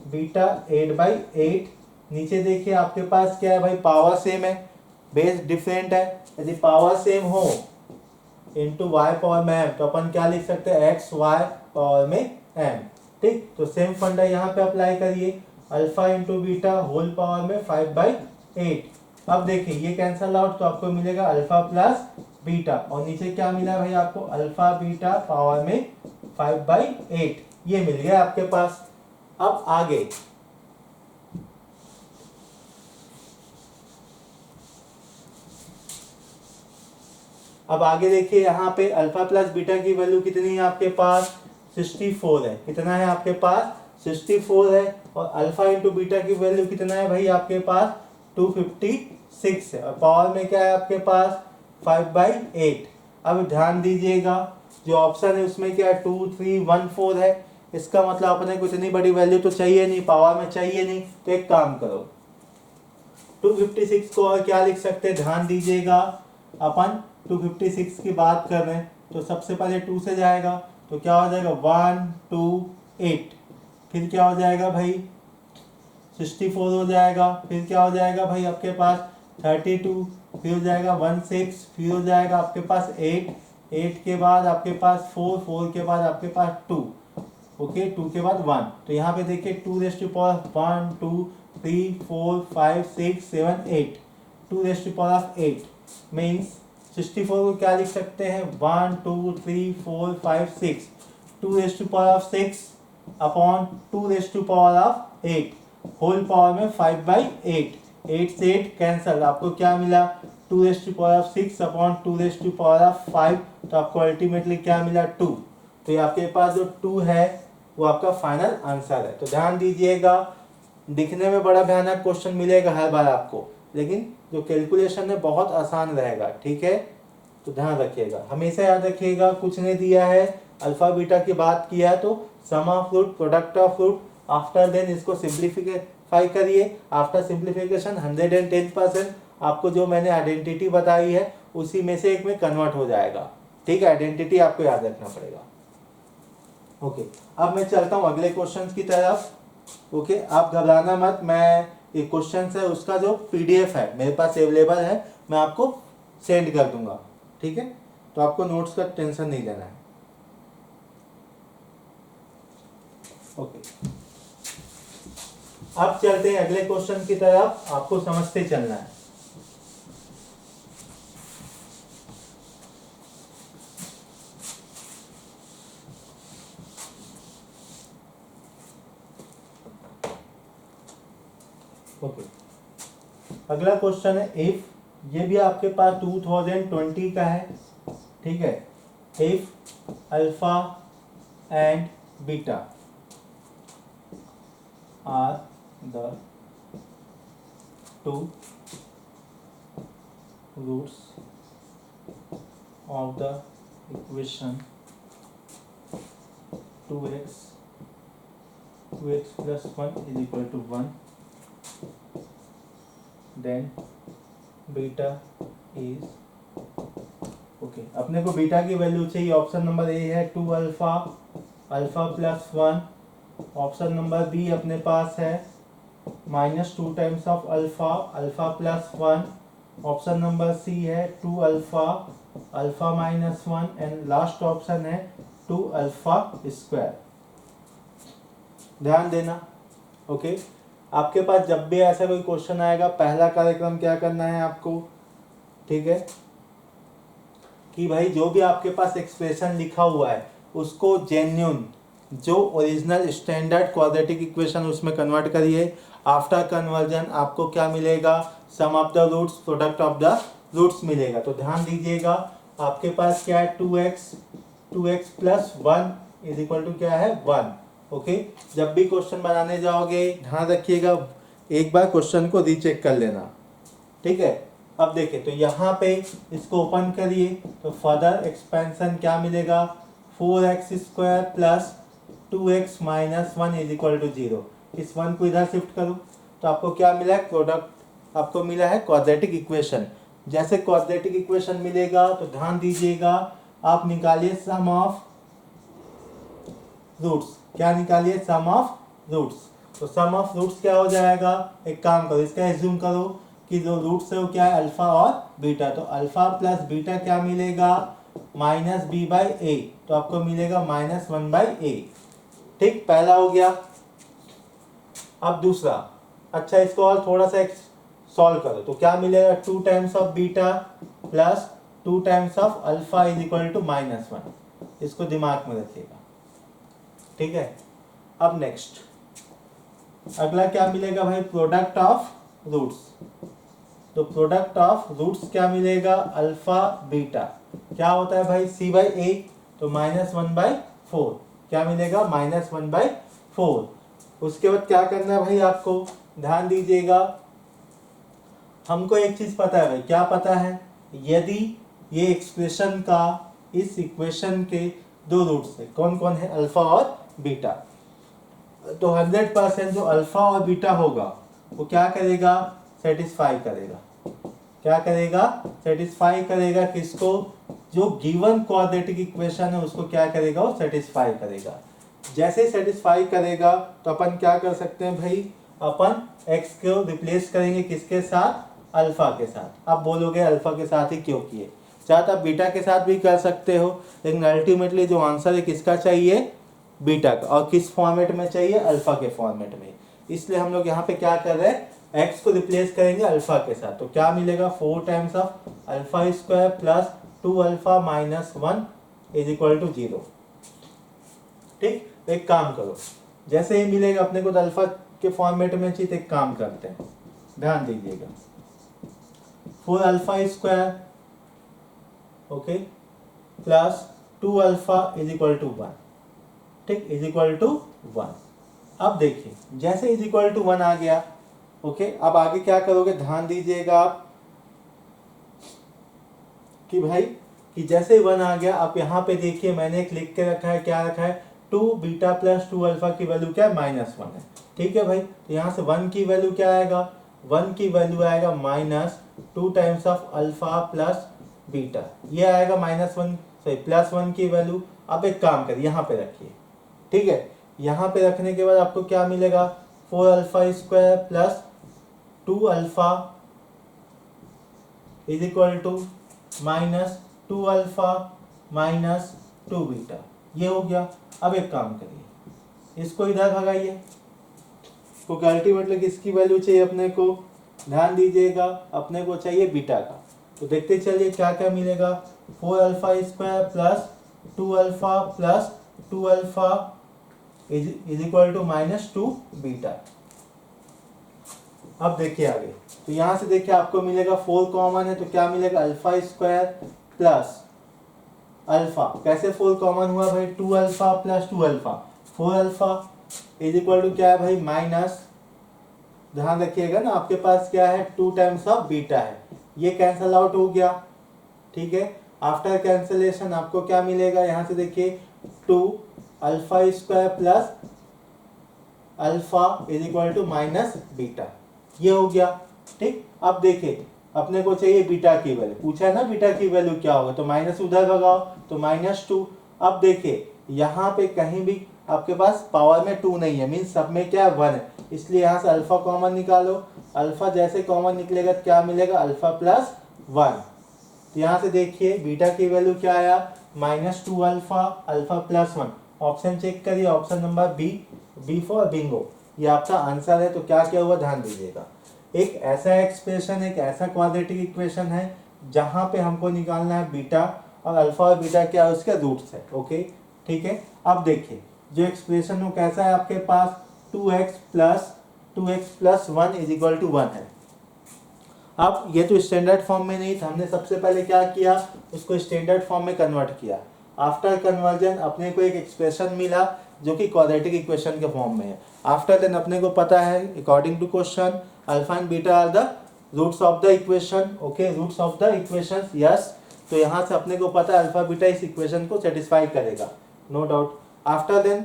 बीटा 8/8। नीचे देखिए आपके पास क्या है भाई, पावर सेम है, बेस डिफरेंट है। यदि पावर सेम हो इंटू वाई पावर में m, तो अपन क्या लिख सकते हैं, एक्स वाई पावर में m। ठीक, तो सेम फंडा यहाँ पे अप्लाई करिए, alpha into beta whole power में 5/8। अब देखिए ये कैंसल आउट, तो आपको मिलेगा अल्फा प्लस बीटा, और नीचे क्या मिला भाई आपको, अल्फा बीटा पावर में 5/8, ये मिल गया आपके पास। अब आगे देखिए यहाँ पे अल्फा प्लस बीटा की वैल्यू कितनी है आपके पास, 64 है। कितना है आपके पास, 64 है। और अल्फा इंटू बीटा की वैल्यू कितना है भाई आपके पास, 256 है। और पावर में क्या है आपके पास, 5/8। अब ध्यान दीजिएगा जो ऑप्शन है उसमें क्या है, 2 3 1 4 है। इसका मतलब अपने को इतनी बड़ी वैल्यू तो चाहिए नहीं, पावर में चाहिए नहीं, तो एक काम करो 256 को और क्या लिख सकते हैं, ध्यान दीजिएगा, अपन 256 की बात कर रहे हैं तो सबसे पहले 2 से जाएगा, तो क्या हो जाएगा 1 2 8, फिर क्या हो जाएगा भाई 64 हो जाएगा, फिर क्या हो जाएगा भाई आपके पास 32, फिर हो जाएगा 16, फिर हो जाएगा आपके पास 8, 8 के बाद आपके पास 4, 4 के बाद आपके पास 2, ओके 2 के बाद 1। तो यहाँ पे देखिए 2 raise to power 1 2 3 4 5 6 7 8, 2 raise to power 8 means 64 को क्या लिख सकते हैं, 1 2 3 4 5 6, 2 raise to power 6 upon 2 raise to power 8 whole power में 5/8, 8 से 8 कैंसल, आपको क्या मिला 2 raise to power 6 upon 2 raise to power 5, तो आपको अल्टीमेटली क्या मिला 2। तो ये आपके पास जो 2 है वो आपका फाइनल आंसर है। तो ध्यान दीजिएगा, दिखने में बड़ा भयानक क्वेश्चन मिलेगा हर बार आपको, लेकिन जो कैलकुलेशन है बहुत आसान रहेगा, ठीक है। तो ध्यान रखिएगा, हमेशा याद रखिएगा, कुछ नहीं दिया है, अल्फा बीटा की बात किया है तो sum of root, product of root, after then इसको सिंप्लीफाई करिए। आफ्टर सिंप्लीफिकेशन 110% आपको जो मैंने आइडेंटिटी बताई है उसी में से एक में कन्वर्ट हो जाएगा, ठीक है। आइडेंटिटी आपको याद रखना पड़ेगा। ओके, अब मैं चलता हूँ अगले क्वेश्चन की तरफ। ओके, आप घबराना मत, मैं ये क्वेश्चन है उसका जो पीडीएफ है मेरे पास अवेलेबल है, मैं आपको सेंड कर दूंगा, ठीक है। तो आपको नोट्स का टेंशन नहीं लेना है। ओके, अब चलते हैं अगले क्वेश्चन की तरफ, आपको समझते चलना है। ओके, अगला क्वेश्चन है इफ, ये भी आपके पास 2020 का है, ठीक है। If alpha and beta are the two roots of the equation 2x plus 1 is equal to 1, then beta is, okay, अपने को बीटा की वैल्यू चाहिए। ऑप्शन नंबर ए है 2 alpha, alpha plus 1। Option number B अपने पास है -2 times of alpha, alpha plus 1। Option number C है 2 alpha, alpha minus 1, and last option है 2 अल्फा स्क्वायर। ध्यान देना, ओके। आपके पास जब भी ऐसा कोई क्वेश्चन आएगा, पहला कार्यक्रम क्या करना है आपको, ठीक है, कि भाई जो भी आपके पास एक्सप्रेशन लिखा हुआ है उसको जेन्युइन, जो ओरिजिनल स्टैंडर्ड क्वाड्रेटिक इक्वेशन उसमें कन्वर्ट करिए। आफ्टर कन्वर्जन आपको क्या मिलेगा, sum of the roots, product of the roots मिलेगा। तो ध्यान दीजिएगा, आपके पास क्या है 2x plus 1 is equal to क्या है 1, ओके। जब भी क्वेश्चन बनाने जाओगे ध्यान रखिएगा, एक बार क्वेश्चन को रीचेक कर लेना, ठीक है। अब देखिए, तो यहाँ पे इसको ओपन करिए, तो फर्दर एक्सपेंशन क्या मिलेगा, 4x square plus 2x minus 1 is equal to 0। इस 1 को इधर शिफ्ट करो तो आपको क्या मिला है, प्रोडक्ट आपको मिला है क्वाड्रेटिक इक्वेशन। जैसे क्वाड्रेटिक इक्वेशन मिलेगा तो ध्यान दीजिएगा, आप निकालिए सम ऑफ रूट्स। क्या निकालिए, सम ऑफ रूट्स। तो सम ऑफ रूट्स क्या हो जाएगा, एक काम करो, इसका एज्यूम करो कि जो रूट्स है वो क्या है, अल्फा और बीटा। तो अल्फा प्लस बीटा क्या मिलेगा, माइनस बी बाई ए, तो आपको मिलेगा माइनस 1 बाई ए। ठीक, पहला हो गया। अब दूसरा, अच्छा इसको और थोड़ा सा सॉल्व करो तो क्या मिलेगा, 2 times of beta plus 2 times of alpha is equal to -1। इसको दिमाग में रखिएगा, ठीक है। अब नेक्स्ट अगला क्या मिलेगा भाई, प्रोडक्ट ऑफ रूट्स। तो प्रोडक्ट ऑफ रूट्स क्या मिलेगा, अल्फा बीटा क्या होता है भाई, c बाई ए, तो -1/4 क्या मिलेगा, -1/4। उसके बाद क्या करना है भाई, आपको ध्यान दीजिएगा, हमको एक चीज पता है भाई, क्या पता है, यदि ये एक्सप्रेशन का इस इक्वेशन के दो रूट्स है, कौन कौन है, अल्फा और बीटा, तो 100% जो अल्फा और बीटा होगा वो क्या करेगा, सेटिस्फाई करेगा। क्या करेगा, सेटिस्फाई करेगा किसको, जो गिवन क्वाड्रेटिक इक्वेशन है उसको क्या करेगा, वो सेटिस्फाई करेगा। जैसे सेटिस्फाई करेगा तो अपन क्या कर सकते हैं भाई, अपन x को रिप्लेस करेंगे किसके साथ, अल्फा के साथ। आप बोलोगे अल्फा के साथ ही क्यों किए, चाहे आप बीटा के साथ भी कर सकते हो, लेकिन अल्टीमेटली जो आंसर है किसका चाहिए, बीटा का, और किस फॉर्मेट में चाहिए, अल्फा के फॉर्मेट में। इसलिए हम लोग यहाँ पे क्या कर रहे हैं, x को रिप्लेस करेंगे अल्फा के साथ, तो क्या मिलेगा, 4 times of alpha square plus 2 alpha minus 1 is equal to 0। ठीक, एक काम करो, जैसे ही मिलेगा अपने को अल्फा के फॉर्मेट में चाहिए, एक काम करते हैं, ध्यान दीजिएगा, 4 alpha square okay plus 2 alpha is equal to 1। ठीक, इज इक्वल टू 1। अब देखिए जैसे इज इक्वल टू 1 आ गया, ओके, अब आगे क्या करोगे, ध्यान दीजिएगा आप कि भाई कि जैसे 1 आ गया, आप यहाँ पे देखिए मैंने एक लिख के रखा है, क्या रखा है, 2 बीटा प्लस 2 अल्फा की वैल्यू क्या है, -1 है। ठीक है भाई, तो यहाँ से 1 की वैल्यू क्या आएगा, 1 की वैल्यू आएगा -2 times of alpha plus beta, ये आएगा -1 सॉरी +1 की वैल्यू। अब एक काम करिए, यहाँ पे रखिए, ठीक है, यहाँ पे रखने के बाद आपको क्या मिलेगा, 4 alpha square plus 2 alpha is equal to -2 alpha minus 2 beta, ये हो गया। अब एक काम करिए, इसको इधर भगाइए, क्योंकि अल्टीमेटली किसकी वैल्यू चाहिए अपने को, ध्यान दीजिएगा, अपने को चाहिए बीटा का। तो देखते चलिए क्या क्या मिलेगा, 4 alpha square plus 2 alpha plus 2 alpha is equal to -2 beta. अब देखिए आगे, तो यहाँ से देखिए आपको मिलेगा 4 कॉमन है, तो क्या मिलेगा, अल्फा स्क्वायर प्लस अल्फा, कैसे 4 कॉमन हुआ भाई, 2 alpha plus 2 alpha, 4 alpha is equal to क्या है भाई, माइनस, ध्यान रखिएगा ना, आपके पास क्या है, 2 टाइम्स ऑफ बीटा है, ये कैंसल आउट हो गया। ठीक है, आफ्टर कैंसलेशन आपको क्या मिलेगा, यहाँ से देखिए 2 alpha square plus alpha is equal to minus beta, ये हो गया। ठीक, अब देखिए अपने को चाहिए बीटा की वैल्यू, पूछा है ना बीटा की वैल्यू क्या होगा, तो माइनस उधर लगाओ तो -2। अब देखिए यहाँ पे कहीं भी आपके पास पावर में 2 नहीं है, मीन्स सब में क्या है, 1 है, इसलिए यहाँ से अल्फा कॉमन निकालो, अल्फा जैसे कॉमन निकलेगा तो क्या मिलेगा, अल्फा प्लस 1। तो यहाँ से देखिए बीटा की वैल्यू क्या आया, -2 alpha, alpha plus 1। Option check करिए, option number b for bingo, ये आपका आंसर है। तो क्या क्या हुआ, ध्यान दीजिएगा, एक ऐसा एक्सप्रेशन, एक ऐसा क्वाड्रेटिक इक्वेशन है जहां पे हमको निकालना है बीटा, और अल्फा और बीटा क्या है, उसके रूट्स है। ओके, ठीक है। अब देखिए जो एक्सप्रेशन वो कैसा है आपके पास, 2x plus 1 is equal to 1 है। अब ये तो स्टैंडर्ड फॉर्म में नहीं था, हमने सबसे पहले क्या किया, उसको स्टैंडर्ड फॉर्म में कन्वर्ट किया। आफ्टर कन्वर्जन अपने को एक एक्सप्रेशन मिला जो कि क्वाड्रेटिक इक्वेशन के फॉर्म में है। आफ्टर देन अपने को पता है according to question alpha and beta are the roots of the equation. Okay, roots of the equation, yes. तो यहाँ से अपने को पता है अल्फा बीटा इस इक्वेशन को सेटिस्फाई करेगा, no doubt. After then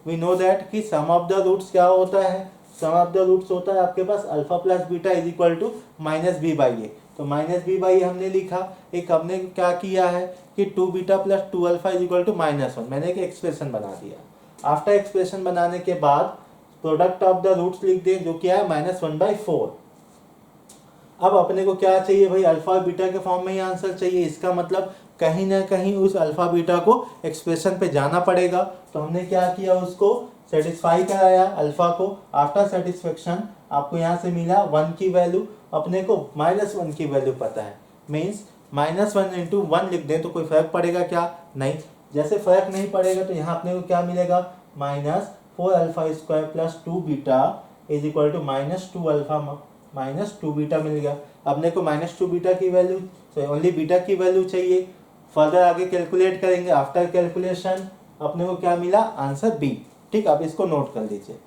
we know that कि सम ऑफ द रूट्स क्या होता है, सम ऑफ द रूट्स होता है आपके पास alpha plus beta is equal to minus b by a. तो माइनस बी बाई ए हमने लिखा, एक हमने क्या किया है कि 2 beta plus 2 alpha is equal to -1, मैंने एक एक्सप्रेशन बना दिया। आफ्टर एक्सप्रेशन बनाने के बाद प्रोडक्ट ऑफ द रूट्स लिख दें, जो क्या है -1/4। अब अपने को क्या चाहिए भाई, अल्फा और बीटा के फॉर्म में ही आंसर चाहिए। इसका मतलब कहीं ना कहीं उस अल्फा बीटा को एक्सप्रेशन पे जाना पड़ेगा। तो हमने क्या किया, उसको सेटिस्फाई कराया अल्फा को। आफ्टर सेटिस्फेक्शन आपको यहाँ से मिला 1 की वैल्यू, अपने को -1 की वैल्यू पता है, मीन्स -1 इंटू 1 लिख दें तो कोई फर्क पड़ेगा क्या, नहीं। जैसे फर्क नहीं पड़ेगा तो यहाँ अपने को क्या मिलेगा, -4 alpha square plus 2 beta is equal to -2 alpha -2 beta मिल गया। अपने को -2 बीटा की वैल्यू, ओनली बीटा की वैल्यू चाहिए। फर्दर आगे कैलकुलेट करेंगे, आफ्टर कैलकुलेशन अपने को क्या मिला, आंसर बी। ठीक, आप इसको नोट कर लीजिए।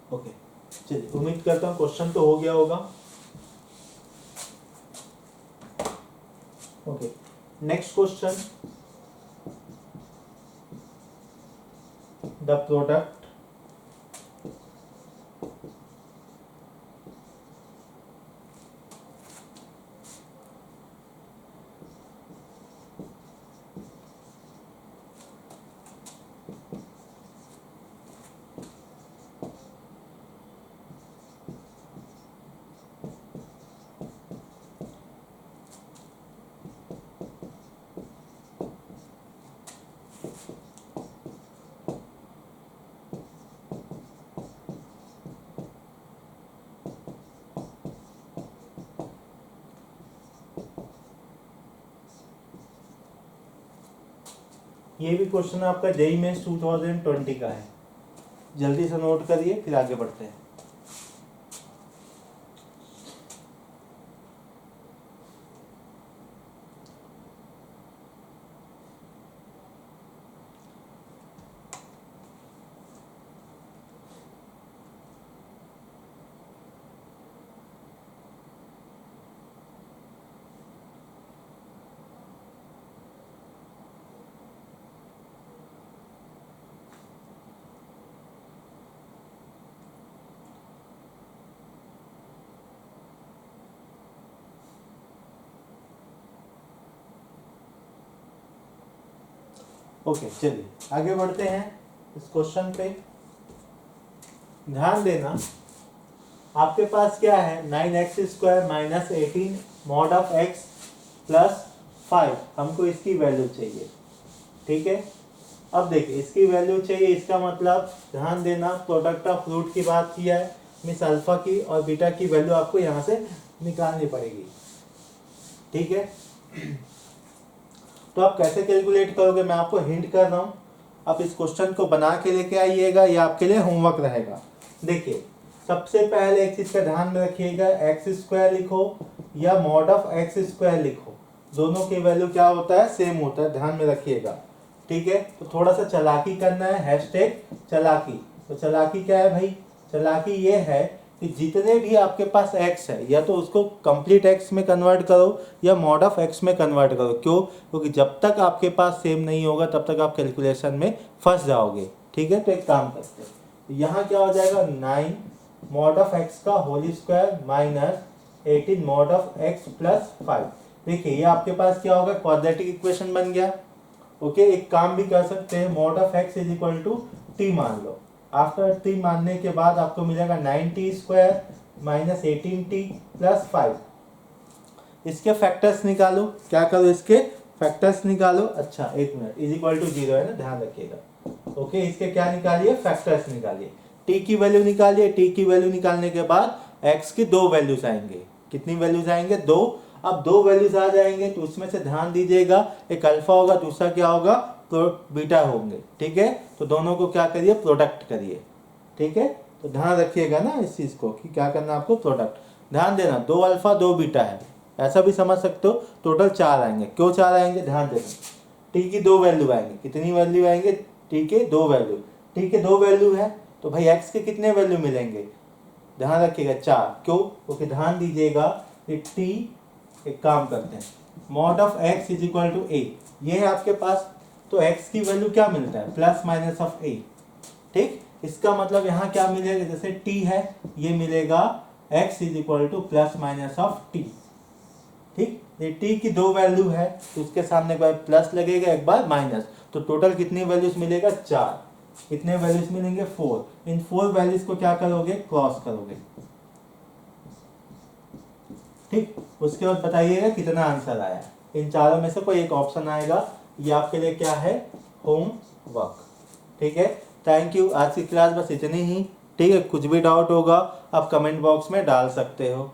ओके, चलिए उम्मीद करता हूँ क्वेश्चन तो हो गया होगा। Okay, next question, the product ये भी क्वेश्चन आपका जेईई मेंस 2020 का है, जल्दी से नोट करिए फिर आगे बढ़ते हैं। ओके, चलिए आगे बढ़ते हैं इस क्वेश्चन पे। ध्यान देना, आपके पास क्या है, 9x² minus 18 mod of x plus 5, हमको इसकी वैल्यू चाहिए। ठीक है, अब देखिए इसकी वैल्यू चाहिए, इसका मतलब ध्यान देना प्रोडक्ट ऑफ रूट की बात किया है, मिस अल्फा की और बीटा की वैल्यू आपको यहाँ से निकालनी पड़ेगी। ठीक है, तो आप कैसे कैलकुलेट करोगे, मैं आपको हिंट कर रहा हूँ। आप इस क्वेश्चन को बना के लेके आइएगा, ये आपके लिए होमवर्क रहेगा। देखिए सबसे पहले एक चीज का ध्यान में रखिएगा, x² लिखो या मॉड ऑफ x² लिखो, दोनों की वैल्यू क्या होता है, सेम होता है, ध्यान में रखिएगा। ठीक है, तो थोड़ा सा चालाकी करना है, हैशटैग चालाकी। तो चालाकी क्या है भाई, चालाकी ये है कि जितने भी आपके पास x है, या तो उसको कंप्लीट x में कन्वर्ट करो या मॉड ऑफ x में कन्वर्ट करो। क्यों, क्योंकि जब तक आपके पास सेम नहीं होगा तब तक आप कैलकुलेशन में फंस जाओगे। ठीक है, तो एक काम करते हैं, यहाँ क्या हो जाएगा, 9 मॉड ऑफ x का whole square minus 18 mod of x plus 5। देखिए ये आपके पास क्या होगा, क्वाड्रेटिक इक्वेशन बन गया। ओके, एक काम भी कर सकते हैं, mod of x is equal to t मान लो। आफ्टर t मानने के बाद आपको मिलेगा 9t² माइनस 18t प्लस 5। इसके फैक्टर्स निकालो, क्या करो, इसके फैक्टर्स निकालो। अच्छा एक मिनट, इज इक्वल टू 0 है ना, ध्यान रखिएगा। ओके, इसके क्या निकालिए, फैक्टर्स निकालिए। t की वैल्यू निकालिए, t की वैल्यू निकालने के बाद x की 2 वैल्यूज आएंगे। कितनी वैल्यूज आएंगे, 2। अब 2 वैल्यूज आ जाएंगे तो उसमें से ध्यान दीजिएगा, एक अल्फा होगा, दूसरा क्या होगा, तो बीटा होंगे। ठीक है, तो दोनों को क्या करिए, प्रोडक्ट करिए। ठीक है, तो ध्यान रखिएगा ना इस चीज को कि क्या करना है आपको, प्रोडक्ट। ध्यान देना 2 अल्फा 2 बीटा है, ऐसा भी समझ सकते हो। टोटल 4 आएंगे। क्यों 4 आएंगे, ध्यान देना। टी की 2 वैल्यू आएंगे। कितनी वैल्यू आएंगे, टी के 2 वैल्यू। टी के 2 वैल्यू है तो भाई एक्स के कितने वैल्यू मिलेंगे, ध्यान रखिएगा 4। क्यों, क्योंकि ध्यान दीजिएगा कि टी, एक काम करते हैं, mod of x is equal to a, ये है आपके पास। तो एक्स की वैल्यू क्या मिलता है, प्लस माइनस ऑफ ए। ठीक, इसका मतलब यहाँ क्या मिलेगा, जैसे टी है ये मिलेगा x is equal two plus minus of T. ठीक, ये t की 2 वैल्यू है तो उसके सामने एक बार प्लस लगेगा, एक बार माइनस, तो टोटल कितनी वैल्यूज मिलेगा, 4। कितने वैल्यूज मिलेंगे, 4। इन 4 वैल्यूज को क्या करोगे, क्रॉस करोगे। ठीक, उसके बाद बताइएगा कितना आंसर आया। इन चारों में से कोई एक ऑप्शन आएगा, ये आपके लिए क्या है, होमवर्क। ठीक है, थैंक यू। आज की क्लास बस इतनी ही। ठीक है, कुछ भी डाउट होगा आप कमेंट बॉक्स में डाल सकते हो।